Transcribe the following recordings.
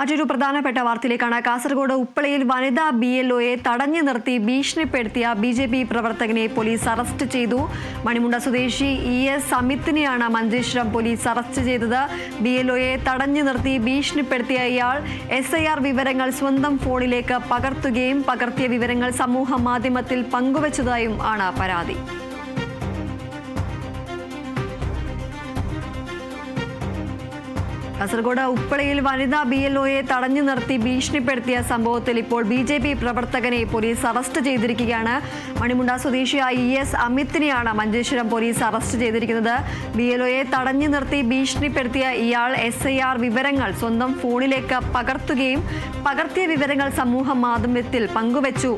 മറ്റൊരു പ്രധാനപ്പെട്ട വാർത്തയിലേക്കാണ്. കാസർഗോഡ് ഉപ്പളയിൽ വനിതാ BLOയെ തടഞ്ഞു നിർത്തി ഭീഷണിപ്പെടുത്തിയ BJP പ്രവർത്തകനെ പോലീസ് അറസ്റ്റ് ചെയ്തു. മണിമുണ്ട സ്വദേശി ES അമിത്തിനെയാണ് മഞ്ചേശ്വരം പോലീസ് അറസ്റ്റ് ചെയ്തത്. BLOയെ തടഞ്ഞു നിർത്തി ഭീഷണിപ്പെടുത്തിയ ഇയാൾ SIR വിവരങ്ങൾ സ്വന്തം ഫോണിലേക്ക് പകർത്തുകയും പകർത്തിയ വിവരങ്ങൾ സമൂഹ മാധ്യമത്തിൽ പങ്കുവച്ചതായും ആണ് പരാതി. കാസർഗോഡ് ഉപ്പളയിൽ വനിതാ BLOയെ തടഞ്ഞു നിർത്തി ഭീഷണിപ്പെടുത്തിയ സംഭവത്തിൽ ഇപ്പോൾ BJP പ്രവർത്തകനെ പോലീസ് അറസ്റ്റ് ചെയ്തിരിക്കുകയാണ്. മണിമുണ്ട സ്വദേശിയായ ES അമിത്തിനെയാണ് മഞ്ചേശ്വരം പോലീസ് അറസ്റ്റ് ചെയ്തിരിക്കുന്നത്. BLOയെ തടഞ്ഞു നിർത്തി ഭീഷണിപ്പെടുത്തിയ ഇയാൾ SIR വിവരങ്ങൾ സ്വന്തം ഫോണിലേക്ക് പകർത്തുകയും പകർത്തിയ വിവരങ്ങൾ സമൂഹ മാധ്യമത്തിൽ പങ്കുവച്ചു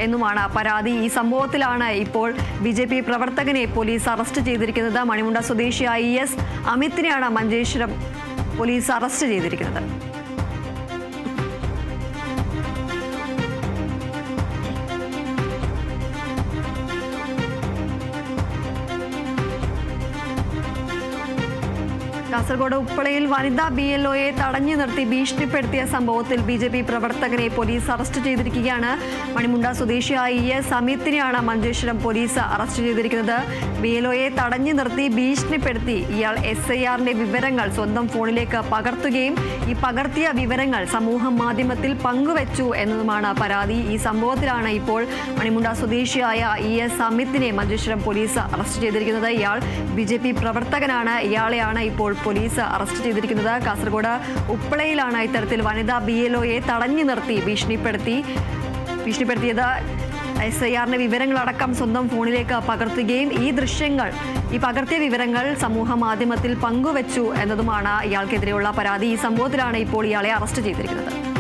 എന്നുമാണ് പരാതി. ഈ സംഭവത്തിലാണ് ഇപ്പോൾ BJP പ്രവർത്തകനെ പോലീസ് അറസ്റ്റ് ചെയ്തിരിക്കുന്നത്. മണിമുണ്ട സ്വദേശിയായ ES അമിത്തിനെയാണ് മഞ്ചേശ്വരം പോലീസ് അറസ്റ്റ് ചെയ്തിരിക്കുന്നത്. കാസർഗോഡ് ഉപ്പളയിൽ വനിതാ BLOയെ തടഞ്ഞു നിർത്തി ഭീഷണിപ്പെടുത്തിയ സംഭവത്തിൽ BJP പ്രവർത്തകനെ പോലീസ് അറസ്റ്റ് ചെയ്തിരിക്കുകയാണ്. മണിമുണ്ട സ്വദേശിയായ ES അമിത്തിനെയാണ് മഞ്ചേശ്വരം പോലീസ് അറസ്റ്റ് ചെയ്തിരിക്കുന്നത്. BLOയെ തടഞ്ഞു നിർത്തി ഭീഷണിപ്പെടുത്തി ഇയാൾ SIRന്റെ വിവരങ്ങൾ സ്വന്തം ഫോണിലേക്ക് പകർത്തുകയും ഈ പകർത്തിയ വിവരങ്ങൾ സമൂഹ മാധ്യമത്തിൽ പങ്കുവച്ചു എന്നതുമാണ് പരാതി. ഈ സംഭവത്തിലാണ് ഇപ്പോൾ മണിമുണ്ട സ്വദേശിയായ ES അമിത്തിനെ മഞ്ചേശ്വരം പോലീസ് അറസ്റ്റ് ചെയ്തിരിക്കുന്നത്. ഇയാൾ BJP പ്രവർത്തകനാണ്. ഇയാളെയാണ് ഇപ്പോൾ പോലീസ് അറസ്റ്റ് ചെയ്തിരിക്കുന്നത്. കാസർഗോഡ് ഉപ്പളയിലാണ് ഇത്തരത്തിൽ വനിതാ BLOയെ തടഞ്ഞു നിർത്തി ഭീഷണിപ്പെടുത്തിയത്. SIRന്റെ വിവരങ്ങളടക്കം സ്വന്തം ഫോണിലേക്ക് പകർത്തുകയും ഈ പകർത്തിയ വിവരങ്ങൾ സമൂഹ മാധ്യമത്തിൽ പങ്കുവച്ചു എന്നതുമാണ് ഇയാൾക്കെതിരെയുള്ള പരാതി. ഈ സംഭവത്തിലാണ് ഇപ്പോൾ ഇയാളെ അറസ്റ്റ് ചെയ്തിരിക്കുന്നത്.